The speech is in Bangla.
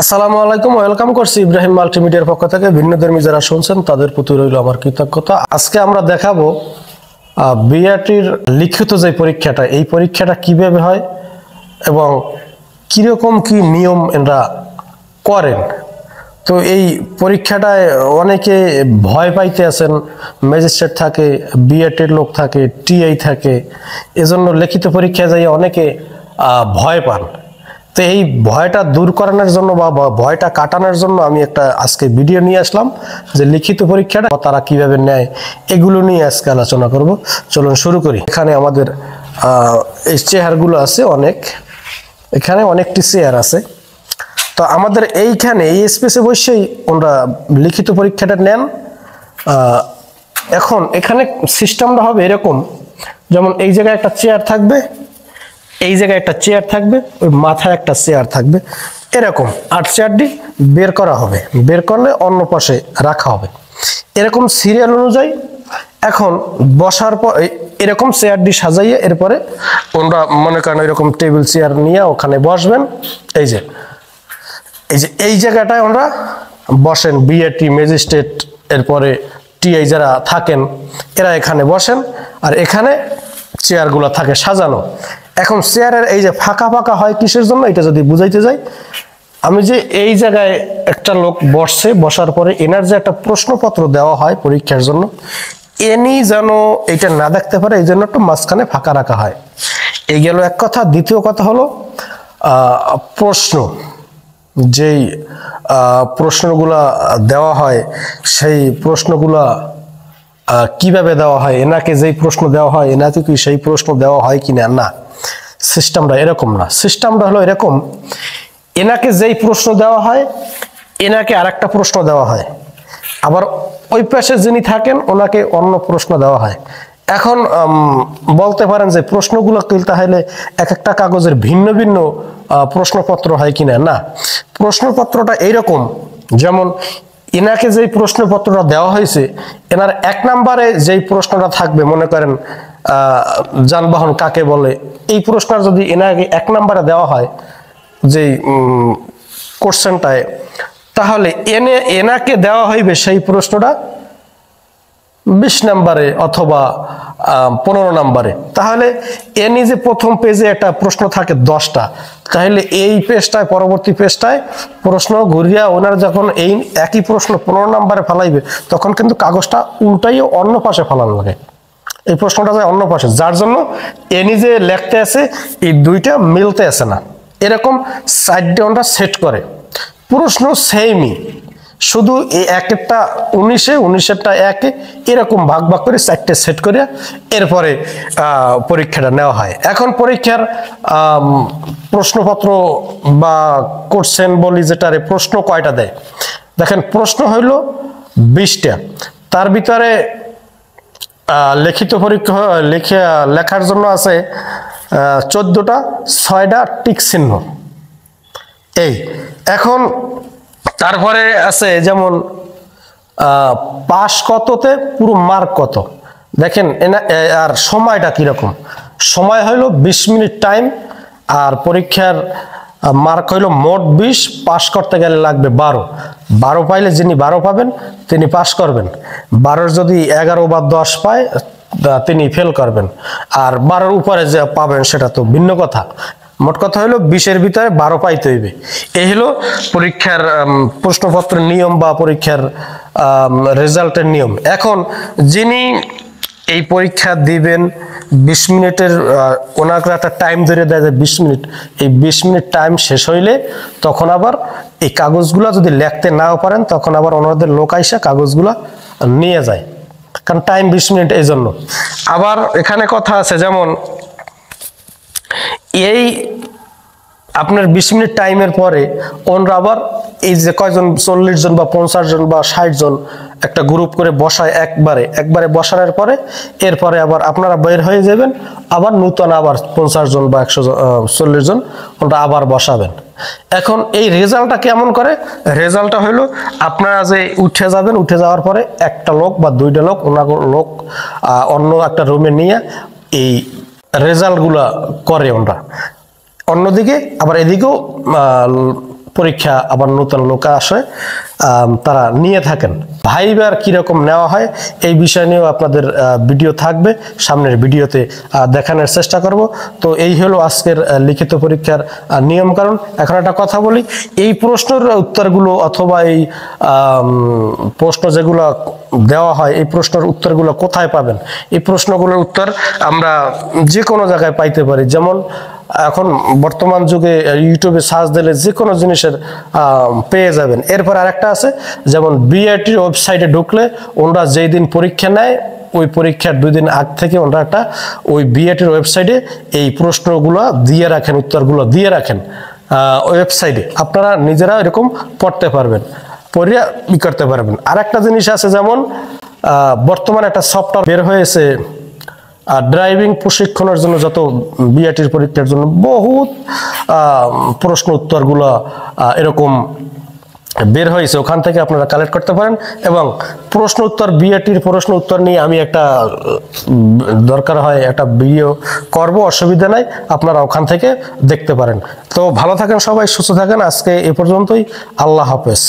আসসালামু আলাইকুম, ওয়েলকাম করছি ইব্রাহিম মাল্টিমিডিয়ার পক্ষ থেকে। ভিন্নধর্মী যারা শুনছেন তাদের প্রতি রইল আমার কৃতজ্ঞতা। আজকে আমরা দেখাবো বিআরটির লিখিত যে পরীক্ষাটা, এই পরীক্ষাটা কিভাবে হয় এবং কিরকম কি নিয়ম এরা করেন। তো এই পরীক্ষাটায় অনেকে ভয় পাইতে আছেন, ম্যাজিস্ট্রেট থাকে, বিআরটির লোক থাকে, টিআই থাকে, এজন্য লিখিত পরীক্ষা যাই অনেকে ভয় পান। তো এই ভয়টা দূর করানোর জন্য বা ভয়টা কাটানোর জন্য আমি একটা আজকে ভিডিও নিয়ে আসলাম যে লিখিত পরীক্ষাটা তারা কিভাবে নেয়, এগুলো নিয়ে আজকে আলোচনা করব। চলুন শুরু করি। এখানে আমাদের এই চেয়ারগুলো আছে অনেক, এখানে অনেকটি চেয়ার আছে। তো আমাদের এইখানে এই স্পেসে বসেই ওরা লিখিত পরীক্ষাটা নেন। এখন এখানে সিস্টেমটা হবে এরকম, যেমন এই জায়গায় একটা চেয়ার থাকবে, এই জায়গায় একটা চেয়ার থাকবে, ওই মাথায় একটা চেয়ার থাকবে, এরকম। আর চেয়ারটি বের করা হবে, বের করলে অন্য পাশে রাখা হবে, এরকম সিরিয়াল অনুযায়ী। এখন বসার পর এরকম চেয়ারটি সাজাইয়ে এরপরে ওরা মনে করেন এরকম টেবিল চেয়ার নিয়ে ওখানে বসবেন। এই যে এই জায়গাটায় ওরা বসেন, বিআরটি ম্যাজিস্ট্রেট এরপরে টিআই যারা থাকেন এরা এখানে বসেন, আর এখানে চেয়ারগুলো থাকে সাজানো। এখন চেয়ারের এই যে ফাঁকা ফাঁকা হয় কিসের জন্য, এটা যদি বুঝাইতে যাই, আমি যে এই জায়গায় একটা লোক বসছে, বসার পরে এনার যে একটা প্রশ্নপত্র দেওয়া হয় পরীক্ষার জন্য, এনি যেন এটা না দেখতে পারে, এই জন্য একটু মাঝখানে ফাঁকা রাখা হয়। এই গেল এক কথা। দ্বিতীয় কথা হলো প্রশ্ন, যেই প্রশ্নগুলা দেওয়া হয় সেই প্রশ্নগুলা কিভাবে দেওয়া হয়, এনাকে যেই প্রশ্ন দেওয়া হয় এনাকে কি সেই প্রশ্ন দেওয়া হয় কিনা, না, সিস্টেমটা এরকম না। সিস্টেমটা হলো এরকম, এনাকে যেই প্রশ্ন দেওয়া হয় এনাকে আরেকটা প্রশ্ন দেওয়া হয়, আবার ওই পাশে যিনি থাকেন ওনাকে অন্য প্রশ্ন দেওয়া হয়। এখন বলতে পারেন যে প্রশ্নগুলো তাহলে এক একটা কাগজের ভিন্ন ভিন্ন প্রশ্নপত্র হয় কিনা, না, প্রশ্নপত্রটা এইরকম। যেমন এনাকে যেই প্রশ্নপত্রটা দেওয়া হয়েছে, এনার 1 নম্বরে যেই প্রশ্নটা থাকবে, মনে করেন যানবাহন কাকে বলে, এই প্রশ্নটা যদি এনাকে 1 নম্বরে দেওয়া হয় যেই কোশ্চেনটায়, তাহলে এনাকে দেওয়া হইবে সেই প্রশ্নটা 20 নম্বরে অথবা 15 নম্বরে। তাহলে এনি যে প্রথম পেজে একটা প্রশ্ন থাকে 10টা, তাহলে এই পেজটায় পরবর্তী পেজটায় প্রশ্ন ঘুরিয়া ওনার যখন এই একই প্রশ্ন 15 নম্বরে ফেলাইবে, তখন কিন্তু কাগজটা উল্টাইও অন্য পাশে ফেলানো লাগে, এই প্রশ্নটা যায় অন্য পাশে, যার জন্য এনি যে লেখতে আছে এই দুইটা মিলতে আছে না। এরকম সাইডে ওরা সেট করে। প্রশ্ন সেমই, শুধু এই একটা 19-19টা 1 এরকম ভাগ ভাগ করে 4টে সেট করে এরপরে পরীক্ষাটা নেওয়া হয়। এখন পরীক্ষার প্রশ্নপত্র বা কোশ্চেন বলি যেটারে, প্রশ্ন কয়টা দেয় দেখেন। প্রশ্ন হইল 20টা, তার ভিতরে লিখিত পরীক্ষা লেখার জন্য আছে 14টা, 6টা টিক চিহ্ন। এই এখন তারপরে আছে যেমন পাস কততে পুরো মার্ক কত, দেখেন। আর সময়টা কিরকম, সময় হইল 20 মিনিট টাইম, আর পরীক্ষার মার্ক হইল মোট 20, পাস করতে গেলে লাগবে 12 পাইলে যিনি 12 পাবেন তিনি পাস করবেন, 12 যদি 11 বা 10 পায় তিনি ফেল করবেন, আর 12 উপরে যে পাবেন সেটা তো ভিন্ন কথা। মোট কথা হলো 20-এর ভিতরে 12 পাইতে হইবে। এই হলো পরীক্ষার প্রশ্নপত্রের নিয়ম বা পরীক্ষার রেজাল্টের নিয়ম। এখন যিনি এই পরীক্ষা দিবেন 20 মিনিটের, ওনাকে একটা টাইম ধরে দেয় যে 20 মিনিট, এই 20 মিনিট টাইম শেষ হইলে তখন আবার এই কাগজগুলা যদি লিখতে নাও পারেন তখন আবার ওনাদের লোক আইসা কাগজগুলা নিয়ে যায়, কারণ টাইম 20 মিনিট। এই জন্য আবার এখানে কথা আছে, যেমন এই আপনার 20 মিনিট টাইমের পরে ওনরা আবার এই যে কয়জন 40 জন বা 50 জন বা 60 জন একটা গ্রুপ করে বসায় একবারে বসানোর পরে এরপরে আবার আপনারা বের হয়ে যাবেন, আবার নতুন আবার 50 জন বা 140 জন ওনরা আবার বসাবেন। এখন এই রেজাল্টটা কেমন করে, রেজাল্টটা হলো আপনারা যে উঠে যাবেন, উঠে যাওয়ার পরে একটা লোক বা 2টা লোক লোক অন্য একটা রুমে নিয়ে এই রেজাল্টগুলা করে ওনরা। অন্যদিকে আবার এদিকেও পরীক্ষা আবার নতুন লোক আসে তারা নিয়ে থাকেন। ভাইবার কিরকম নেওয়া হয় এই বিষয় নিয়েও আপনাদের ভিডিও থাকবে, সামনের ভিডিওতে দেখানোর চেষ্টা করব। তো এই হলো আজকের লিখিত পরীক্ষার নিয়ম কানুন। এখন একটা কথা বলি, এই প্রশ্নের উত্তরগুলো অথবা এই প্রশ্ন যেগুলো দেওয়া হয় এই প্রশ্নের উত্তরগুলো কোথায় পাবেন? এই প্রশ্নগুলোর উত্তর আমরা যে কোনো জায়গায় পাইতে পারি। যেমন এখন বর্তমান যুগে ইউটিউবে সার্চ দিলে যে কোনো জিনিসের পেয়ে যাবেন। এরপর আরেকটা আছে, যেমন বিআইটির ওয়েবসাইটে ঢুকলে ওনারা যেই দিন পরীক্ষা নেয় ওই পরীক্ষার 2 দিন আগ থেকে ওনারা একটা ওই বিআইটির ওয়েবসাইটে এই প্রশ্নগুলো দিয়ে রাখেন, উত্তরগুলো দিয়ে রাখেন ওয়েবসাইটে। আপনারা নিজেরা এরকম পড়তে পারবেন, পড়ে করতে পারবেন। আর একটা জিনিস আছে, যেমন বর্তমানে একটা সফটওয়্যার বের হয়েছে ড্রাইভিং প্রশিক্ষণের জন্য, যত বিআইটির পরীক্ষার জন্য বহুত প্রশ্ন উত্তরগুলো এরকম বের হয়েছে, ওখান থেকে আপনারা কালেক্ট করতে পারেন। এবং প্রশ্ন উত্তর বিআইটির প্রশ্ন উত্তর নিয়ে আমি একটা দরকার হয় একটা ভিডিও করব, অসুবিধা নাই, আপনারা ওখান থেকে দেখতে পারেন। তো ভালো থাকেন সবাই, সুস্থ থাকেন। আজকে এ পর্যন্তই, আল্লাহ হাফেজ।